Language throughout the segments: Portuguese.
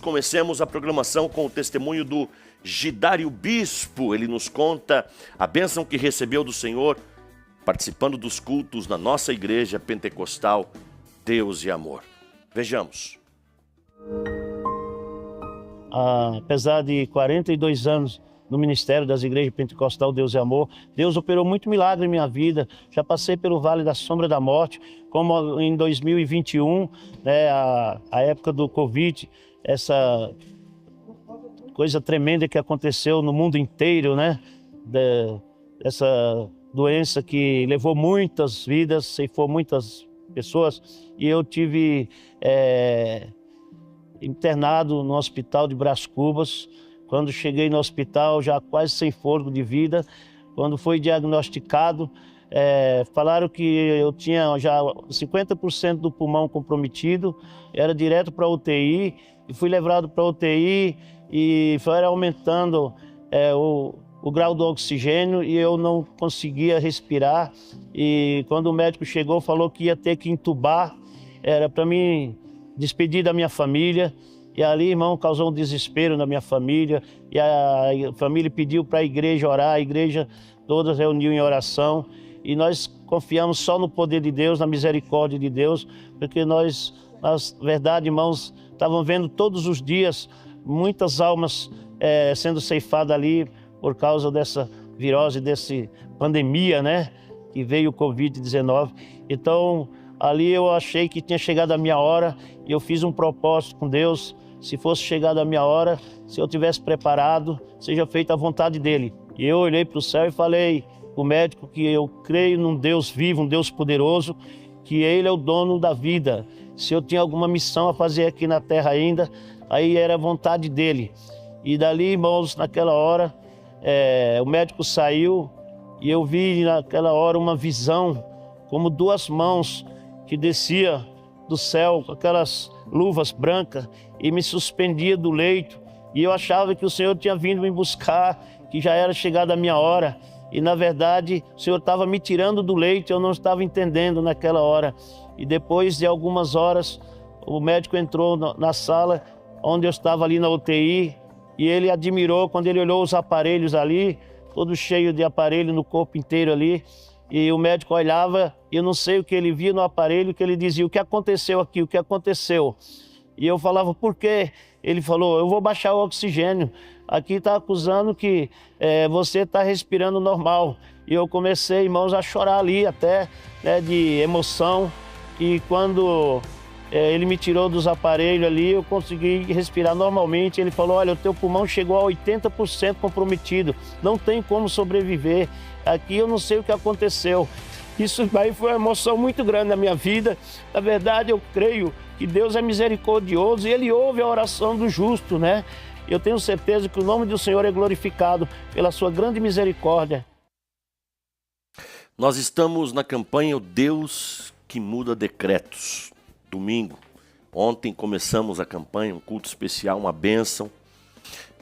comecemos a programação com o testemunho do Gidário Bispo. Ele nos conta a bênção que recebeu do Senhor participando dos cultos na nossa igreja pentecostal Deus e Amor. Vejamos. Apesar de 42 anos no Ministério das Igrejas Pentecostal Deus e Amor, Deus operou muito milagre em minha vida. Já passei pelo Vale da Sombra da Morte, como em 2021, né, a época do Covid, essa coisa tremenda que aconteceu no mundo inteiro, né? Essa doença que levou muitas vidas, ceifou muitas pessoas, e eu tive internado no hospital de Brás Cubas. Quando cheguei no hospital, já quase sem fôlego de vida, quando foi diagnosticado, falaram que eu tinha já 50% do pulmão comprometido, era direto para a UTI, e fui levado para a UTI e foi aumentando o grau do oxigênio e eu não conseguia respirar. E quando o médico chegou, falou que ia ter que entubar, era para mim despedir da minha família. E ali, irmão, causou um desespero na minha família. E a família pediu para a igreja orar, a igreja toda reuniu em oração. E nós confiamos só no poder de Deus, na misericórdia de Deus, porque nós, na verdade, irmãos, estávamos vendo todos os dias muitas almas sendo ceifadas ali por causa dessa virose, dessa pandemia, né? Que veio o Covid-19. Então, ali eu achei que tinha chegado a minha hora e eu fiz um propósito com Deus. Se fosse chegada a minha hora, se eu tivesse preparado, seja feita a vontade dele. E eu olhei para o céu e falei para o médico que eu creio num Deus vivo, um Deus poderoso, que ele é o dono da vida. Se eu tinha alguma missão a fazer aqui na terra ainda, aí era a vontade dele. E dali, irmãos, naquela hora, o médico saiu e eu vi naquela hora uma visão, como duas mãos que descia do céu, com aquelas luvas brancas, e me suspendia do leito. E eu achava que o Senhor tinha vindo me buscar, que já era chegada a minha hora. E na verdade, o Senhor estava me tirando do leito, eu não estava entendendo naquela hora. E depois de algumas horas, o médico entrou na sala, onde eu estava ali na UTI, e ele admirou quando ele olhou os aparelhos ali, todo cheio de aparelho no corpo inteiro ali. E o médico olhava, e eu não sei o que ele via no aparelho, que ele dizia: o que aconteceu aqui, o que aconteceu? E eu falava: por quê? Ele falou: eu vou baixar o oxigênio, aqui está acusando que você está respirando normal. E eu comecei, irmãos, a chorar ali até, né, de emoção. E quando ele me tirou dos aparelhos ali, eu consegui respirar normalmente. Ele falou: olha, o teu pulmão chegou a 80% comprometido, não tem como sobreviver. Aqui eu não sei o que aconteceu. Isso aí foi uma emoção muito grande na minha vida. Na verdade, eu creio que Deus é misericordioso e Ele ouve a oração do justo, né? Eu tenho certeza que o nome do Senhor é glorificado pela sua grande misericórdia. Nós estamos na campanha O Deus que Muda Decretos. Domingo. Ontem começamos a campanha, um culto especial, uma bênção.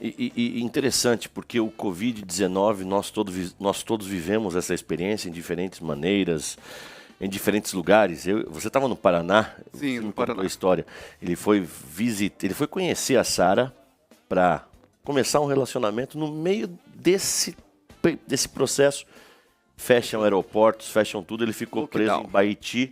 E interessante, porque o Covid-19, nós todos vivemos essa experiência em diferentes maneiras, em diferentes lugares. Você estava no Paraná? Sim, no Paraná. A história. Ele foi conhecer a Sara para começar um relacionamento. No meio desse processo, fecham aeroportos, fecham tudo. Ele ficou preso em Baiti,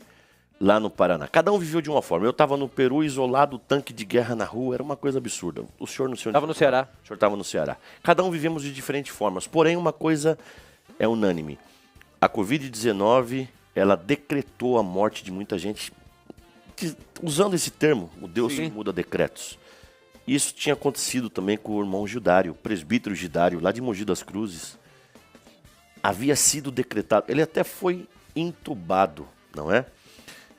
lá no Paraná. Cada um viveu de uma forma. Eu estava no Peru, isolado, tanque de guerra na rua, era uma coisa absurda. O senhor não sei onde... Estava no Ceará. O senhor estava no Ceará. Cada um vivemos de diferentes formas, porém uma coisa é unânime. A Covid-19, ela decretou a morte de muita gente, usando esse termo, o Deus que muda decretos. Isso tinha acontecido também com o irmão Gidário, o presbítero Gidário, lá de Mogi das Cruzes. Havia sido decretado, ele até foi entubado, não é?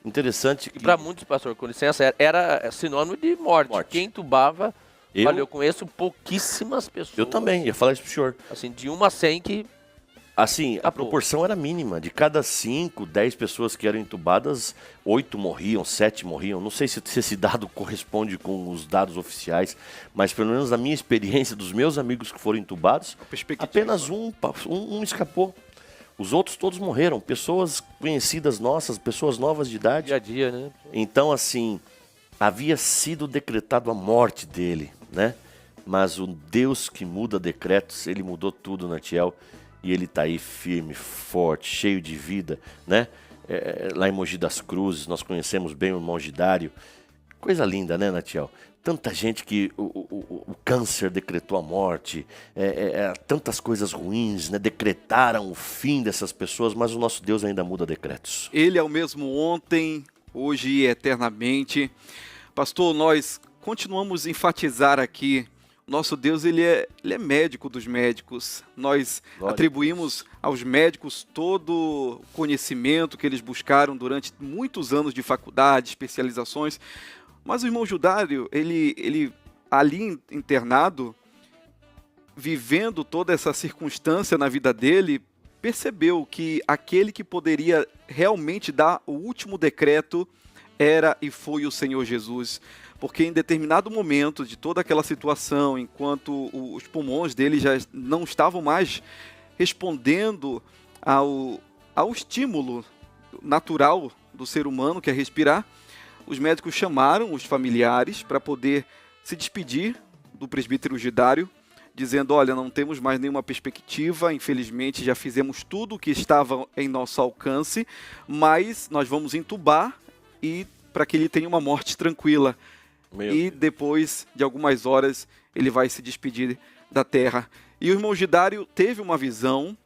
Interessante que... E para muitos, pastor, com licença, era sinônimo de morte. Quem entubava, olha, eu conheço pouquíssimas pessoas. Eu também, ia falar isso pro senhor. Assim, de 1 a 100 que... Assim, a proporção era mínima. De cada 5, 10 pessoas que eram entubadas, 8 morriam, 7 morriam. Não sei se esse dado corresponde com os dados oficiais, mas pelo menos na minha experiência, dos meus amigos que foram entubados, apenas um escapou. Os outros todos morreram, pessoas conhecidas nossas, pessoas novas de idade. Dia a dia, né? Então, assim, havia sido decretado a morte dele, né? Mas o Deus que muda decretos, ele mudou tudo, Natiel, e ele está aí firme, forte, cheio de vida, né? Lá em Mogi das Cruzes, nós conhecemos bem o irmão Gidário. Coisa linda, né, Natiel? Tanta gente que o câncer decretou a morte, tantas coisas ruins, né, decretaram o fim dessas pessoas, mas o nosso Deus ainda muda decretos. Ele é o mesmo ontem, hoje e eternamente. Pastor, nós continuamos a enfatizar aqui, nosso Deus ele é médico dos médicos. Nós atribuímos aos médicos todo o conhecimento que eles buscaram durante muitos anos de faculdade, especializações. Mas o irmão Gidário, ele ali internado, vivendo toda essa circunstância na vida dele, percebeu que aquele que poderia realmente dar o último decreto era e foi o Senhor Jesus. Porque em determinado momento de toda aquela situação, enquanto os pulmões dele já não estavam mais respondendo ao estímulo natural do ser humano, que é respirar, os médicos chamaram os familiares para poder se despedir do presbítero Gidário, dizendo, olha, não temos mais nenhuma perspectiva, infelizmente já fizemos tudo o que estava em nosso alcance, mas nós vamos entubar e para que ele tenha uma morte tranquila. E depois de algumas horas ele vai se despedir da terra. E o irmão Gidário teve uma visão,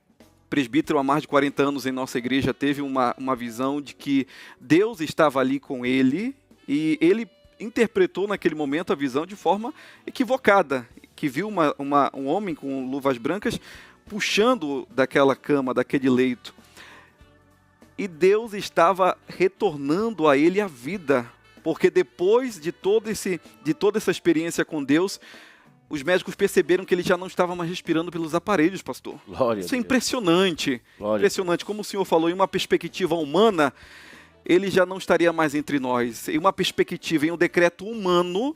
presbítero há mais de 40 anos em nossa igreja, teve uma visão de que Deus estava ali com ele e ele interpretou naquele momento a visão de forma equivocada, que viu um homem com luvas brancas puxando daquela cama, daquele leito. E Deus estava retornando a ele a vida, porque depois de toda essa experiência com Deus, os médicos perceberam que ele já não estava mais respirando pelos aparelhos, pastor. Glória Isso é impressionante. Glória. Impressionante. Como o senhor falou, em uma perspectiva humana, ele já não estaria mais entre nós. Em uma perspectiva, em um decreto humano,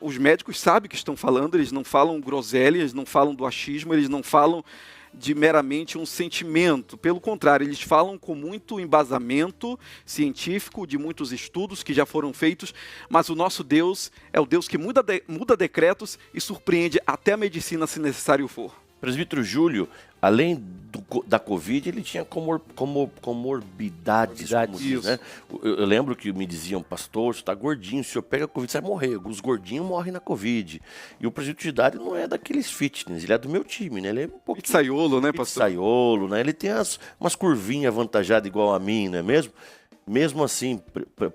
os médicos sabem o que estão falando, eles não falam groselha, eles não falam do achismo, eles não falam de meramente um sentimento. Pelo contrário, eles falam com muito embasamento científico, de muitos estudos que já foram feitos, mas o nosso Deus é o Deus que muda decretos e surpreende até a medicina, se necessário for. Presbítero Júlio, além da Covid, ele tinha comorbidades, como diz, né? Eu lembro que me diziam, pastor, você está gordinho, se o senhor pega a Covid, você vai morrer. Os gordinhos morrem na Covid. E o presbítero Gidário não é daqueles fitness, ele é do meu time, né? Ele é um pouquinho... Pizzaiolo, né, pastor? Pizzaiolo, né? Ele tem umas curvinhas avantajadas igual a mim, não é mesmo? Mesmo assim,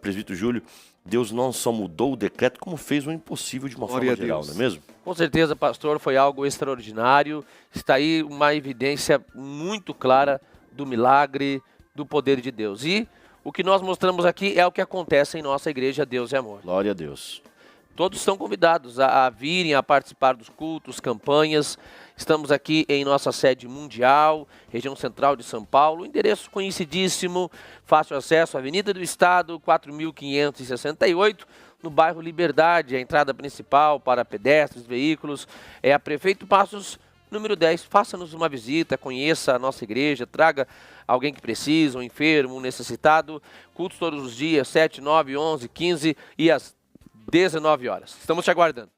presbítero Júlio, Deus não só mudou o decreto, como fez o impossível de uma forma geral, não é mesmo? Com certeza, pastor, foi algo extraordinário. Está aí uma evidência muito clara do milagre, do poder de Deus. E o que nós mostramos aqui é o que acontece em nossa igreja Deus é Amor. Glória a Deus. Todos estão convidados a virem, a participar dos cultos, campanhas. Estamos aqui em nossa sede mundial, região central de São Paulo, endereço conhecidíssimo, fácil acesso, Avenida do Estado, 4.568, no bairro Liberdade, a entrada principal para pedestres, veículos, é a Prefeito Passos, número 10. Faça-nos uma visita, conheça a nossa igreja, traga alguém que precisa, um enfermo, um necessitado. Cultos todos os dias, 7, 9, 11, 15 e às 19 horas. Estamos te aguardando.